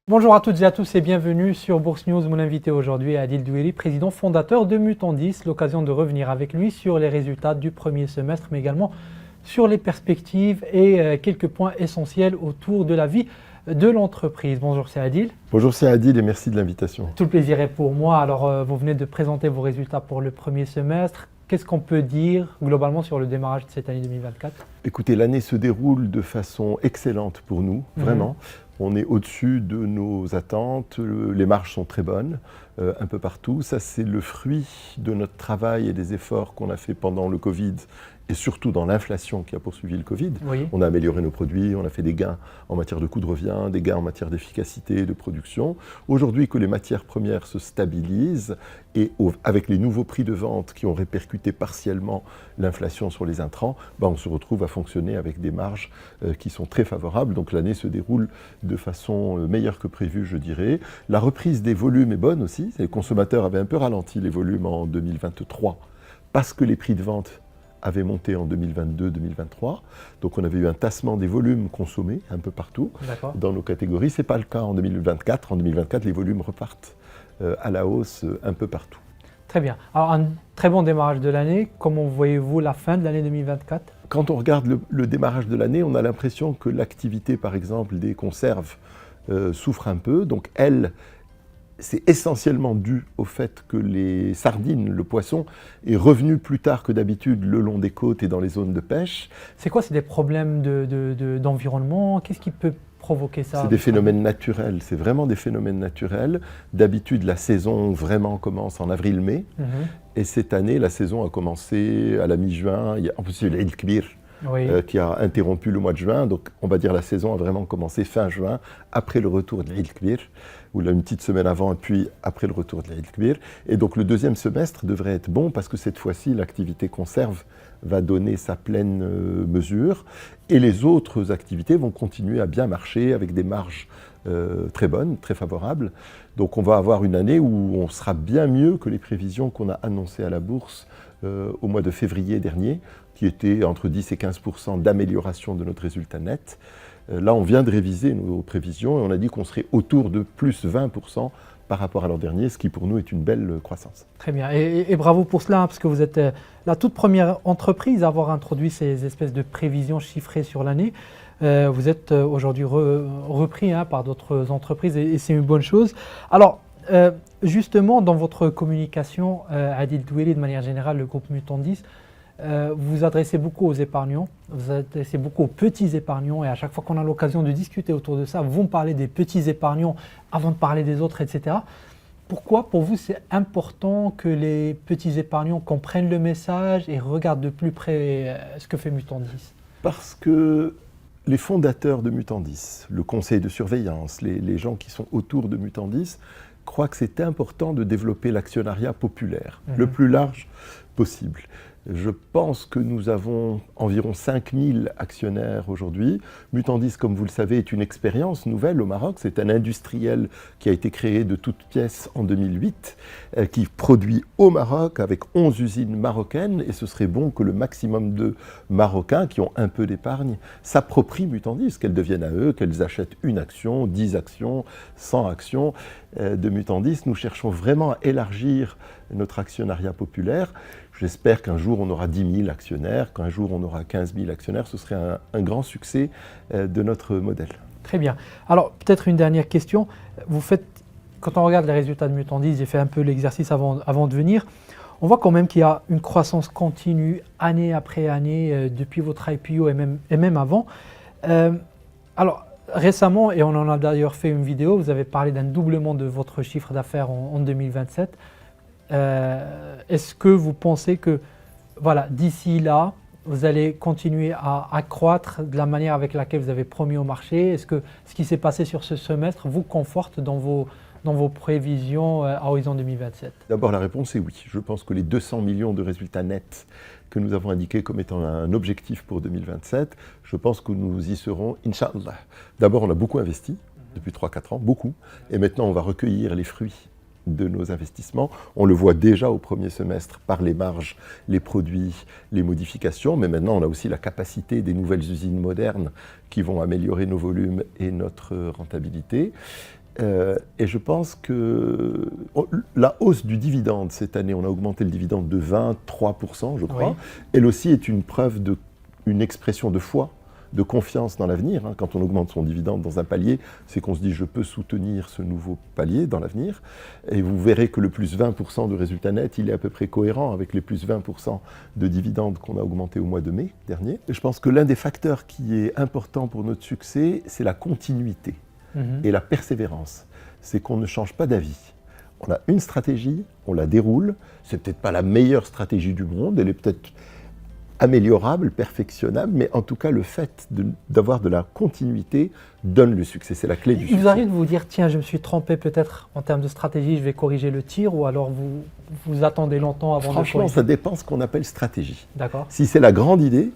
Bonjour à toutes et à tous et bienvenue sur Bourse News. Mon invité aujourd'hui est Adil Douili, président fondateur de Mutandis. L'occasion de revenir avec lui sur les résultats du premier semestre, mais également sur les perspectives et quelques points essentiels autour de la vie de l'entreprise. Bonjour, c'est Adil. Bonjour, c'est Adil et merci de l'invitation. Tout le plaisir est pour moi. Alors, vous venez de présenter vos résultats pour le premier semestre. Qu'est-ce qu'on peut dire globalement sur le démarrage de cette année 2024? Écoutez, l'année se déroule de façon excellente pour nous, vraiment. On est au-dessus de nos attentes, les marges sont très bonnes, un peu partout. Ça, c'est le fruit de notre travail et des efforts qu'on a fait pendant le Covid et surtout dans l'inflation qui a poursuivi le Covid. Oui. On a amélioré nos produits, on a fait des gains en matière de coût de revient, des gains en matière d'efficacité, de production. Aujourd'hui que les matières premières se stabilisent et avec les nouveaux prix de vente qui ont répercuté partiellement l'inflation sur les intrants, on se retrouve à fonctionner avec des marges qui sont très favorables. Donc l'année se déroule de façon meilleure que prévu, je dirais. La reprise des volumes est bonne aussi. Les consommateurs avaient un peu ralenti les volumes en 2023 parce que les prix de vente avaient monté en 2022-2023. Donc on avait eu un tassement des volumes consommés un peu partout dans nos catégories. Ce n'est pas le cas en 2024. En 2024, les volumes repartent à la hausse un peu partout. Très bien. Alors un très bon démarrage de l'année. Comment voyez-vous la fin de l'année 2024 ? Quand on regarde le démarrage de l'année, on a l'impression que l'activité, par exemple, des conserves souffre un peu. Donc elle, c'est essentiellement dû au fait que les sardines, le poisson, est revenu plus tard que d'habitude le long des côtes et dans les zones de pêche. C'est quoi? C'est des problèmes d'environnement? Qu'est-ce qui peut provoquer ça? C'est des phénomènes naturels, c'est vraiment des phénomènes naturels. D'habitude, la saison vraiment commence en avril-mai. Et cette année, la saison a commencé à la mi-juin. En plus, il y a l'Eid Kbir qui a interrompu le mois de juin. Donc, on va dire la saison a vraiment commencé fin juin, après le retour de l'Eid Kbir, ou là une petite semaine avant, et puis après le retour de l'Eid Kbir. Et donc, le deuxième semestre devrait être bon parce que cette fois-ci, l'activité conserve va donner sa pleine mesure. Et les autres activités vont continuer à bien marcher avec des marges très bonnes, très favorables. Donc on va avoir une année où on sera bien mieux que les prévisions qu'on a annoncées à la bourse au mois de février dernier, qui étaient entre 10 et 15% d'amélioration de notre résultat net. Là, on vient de réviser nos prévisions et on a dit qu'on serait autour de plus 20% par rapport à l'an dernier, ce qui pour nous est une belle croissance. Très bien, et bravo pour cela, parce que vous êtes la toute première entreprise à avoir introduit ces espèces de prévisions chiffrées sur l'année. Vous êtes aujourd'hui repris par d'autres entreprises et c'est une bonne chose. Alors, justement, dans votre communication, Adil Douili, de manière générale, le groupe Mutandis, vous vous adressez beaucoup aux épargnants, vous vous adressez beaucoup aux petits épargnants et à chaque fois qu'on a l'occasion de discuter autour de ça, vous me parlez des petits épargnants avant de parler des autres, etc. Pourquoi, pour vous, c'est important que les petits épargnants comprennent le message et regardent de plus près ce que fait Mutandis? Parce que les fondateurs de Mutandis, le conseil de surveillance, les gens qui sont autour de Mutandis, croient que c'est important de développer l'actionnariat populaire, le plus large possible. Je pense que nous avons environ 5000 actionnaires aujourd'hui. Mutandis, comme vous le savez, est une expérience nouvelle au Maroc. C'est un industriel qui a été créé de toutes pièces en 2008, qui produit au Maroc avec 11 usines marocaines. Et ce serait bon que le maximum de Marocains qui ont un peu d'épargne s'approprient Mutandis, qu'elles deviennent à eux, qu'elles achètent une action, 10 actions, 100 actions de Mutandis. Nous cherchons vraiment à élargir notre actionnariat populaire. J'espère qu'un jour on aura 10 000 actionnaires, qu'un jour on aura 15 000 actionnaires. Ce serait un grand succès de notre modèle. Très bien. Alors peut-être une dernière question. Quand on regarde les résultats de Mutandis, j'ai fait un peu l'exercice avant de venir, on voit quand même qu'il y a une croissance continue année après année depuis votre IPO et même avant. Alors récemment, et on en a d'ailleurs fait une vidéo, vous avez parlé d'un doublement de votre chiffre d'affaires en 2027. Est-ce que vous pensez que d'ici là, vous allez continuer à croître de la manière avec laquelle vous avez promis au marché? Est-ce que ce qui s'est passé sur ce semestre vous conforte dans vos prévisions à horizon 2027? D'abord, la réponse est oui. Je pense que les 200 millions de résultats nets que nous avons indiqués comme étant un objectif pour 2027, je pense que nous y serons, Inch'Allah. D'abord, on a beaucoup investi depuis 3-4 ans, beaucoup. Et maintenant, on va recueillir les fruits de nos investissements. On le voit déjà au premier semestre par les marges, les produits, les modifications, mais maintenant on a aussi la capacité des nouvelles usines modernes qui vont améliorer nos volumes et notre rentabilité. Et je pense que la hausse du dividende cette année, on a augmenté le dividende de 23%, je crois, elle aussi est une preuve une expression de foi, de confiance dans l'avenir. Quand on augmente son dividende dans un palier, c'est qu'on se dit je peux soutenir ce nouveau palier dans l'avenir. Et vous verrez que le plus 20% de résultat net, il est à peu près cohérent avec les plus 20% de dividendes qu'on a augmenté au mois de mai dernier. Et je pense que l'un des facteurs qui est important pour notre succès, c'est la continuité et la persévérance. C'est qu'on ne change pas d'avis. On a une stratégie, on la déroule. C'est peut-être pas la meilleure stratégie du monde, elle est peut-être améliorable, perfectionnable, mais en tout cas, le fait d'avoir de la continuité donne le succès. C'est la clé du succès. Il vous arrive de vous dire, tiens, je me suis trompé peut-être en termes de stratégie, je vais corriger le tir, ou alors vous attendez longtemps avant de corriger? Franchement, ça dépend ce qu'on appelle stratégie. D'accord. Si c'est la grande idée,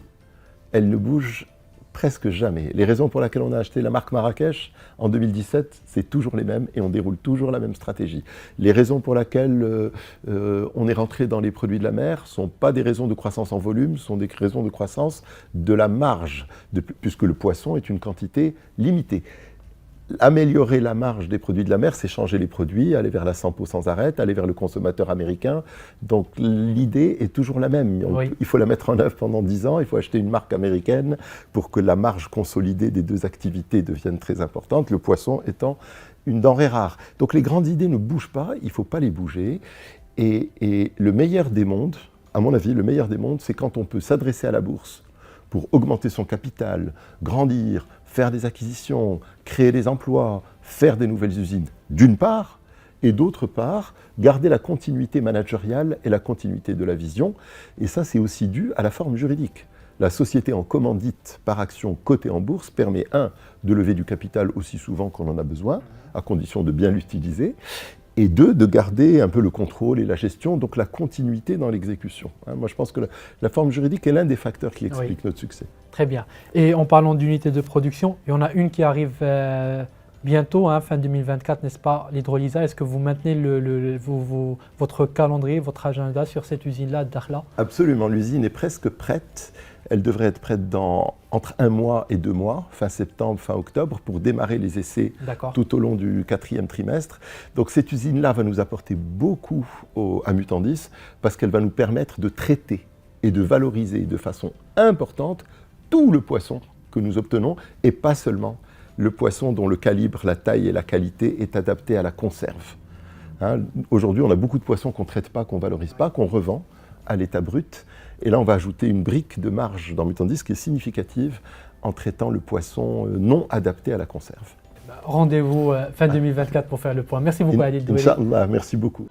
elle ne bouge presque jamais. Les raisons pour lesquelles on a acheté la marque Marrakech en 2017, c'est toujours les mêmes et on déroule toujours la même stratégie. Les raisons pour lesquelles on est rentré dans les produits de la mer ne sont pas des raisons de croissance en volume, sont des raisons de croissance de la marge, puisque le poisson est une quantité limitée. Améliorer la marge des produits de la mer, c'est changer les produits, aller vers la Sampo sans arrêt, aller vers le consommateur américain. Donc l'idée est toujours la même. Il faut la mettre en œuvre pendant 10 ans, il faut acheter une marque américaine pour que la marge consolidée des deux activités devienne très importante, le poisson étant une denrée rare. Donc les grandes idées ne bougent pas, il ne faut pas les bouger. Et le meilleur des mondes, à mon avis, le meilleur des mondes, c'est quand on peut s'adresser à la bourse pour augmenter son capital, grandir, faire des acquisitions, créer des emplois, faire des nouvelles usines, d'une part, et d'autre part, garder la continuité managériale et la continuité de la vision. Et ça, c'est aussi dû à la forme juridique. La société en commandite par action cotée en bourse permet, de lever du capital aussi souvent qu'on en a besoin, à condition de bien l'utiliser, et de garder un peu le contrôle et la gestion, donc la continuité dans l'exécution. Moi, je pense que la forme juridique est l'un des facteurs qui explique notre succès. Très bien. Et en parlant d'unités de production, il y en a une qui arrive bientôt, fin 2024, n'est-ce pas, l'hydrolysa. Est-ce que vous maintenez votre calendrier, votre agenda sur cette usine-là, Dakhla? Absolument, l'usine est presque prête. Elle devrait être prête entre 1 mois et 2 mois, fin septembre, fin octobre, pour démarrer les essais tout au long du 4e trimestre. Donc cette usine-là va nous apporter beaucoup à Mutandis parce qu'elle va nous permettre de traiter et de valoriser de façon importante tout le poisson que nous obtenons et pas seulement le poisson dont le calibre, la taille et la qualité est adapté à la conserve. Aujourd'hui, on a beaucoup de poissons qu'on ne traite pas, qu'on ne valorise pas, qu'on revend à l'état brut. Et là, on va ajouter une brique de marge dans Mutandis qui est significative en traitant le poisson non adapté à la conserve. Rendez-vous fin 2024 pour faire le point. Merci beaucoup, Adil Doueli. Inch'Allah, merci beaucoup.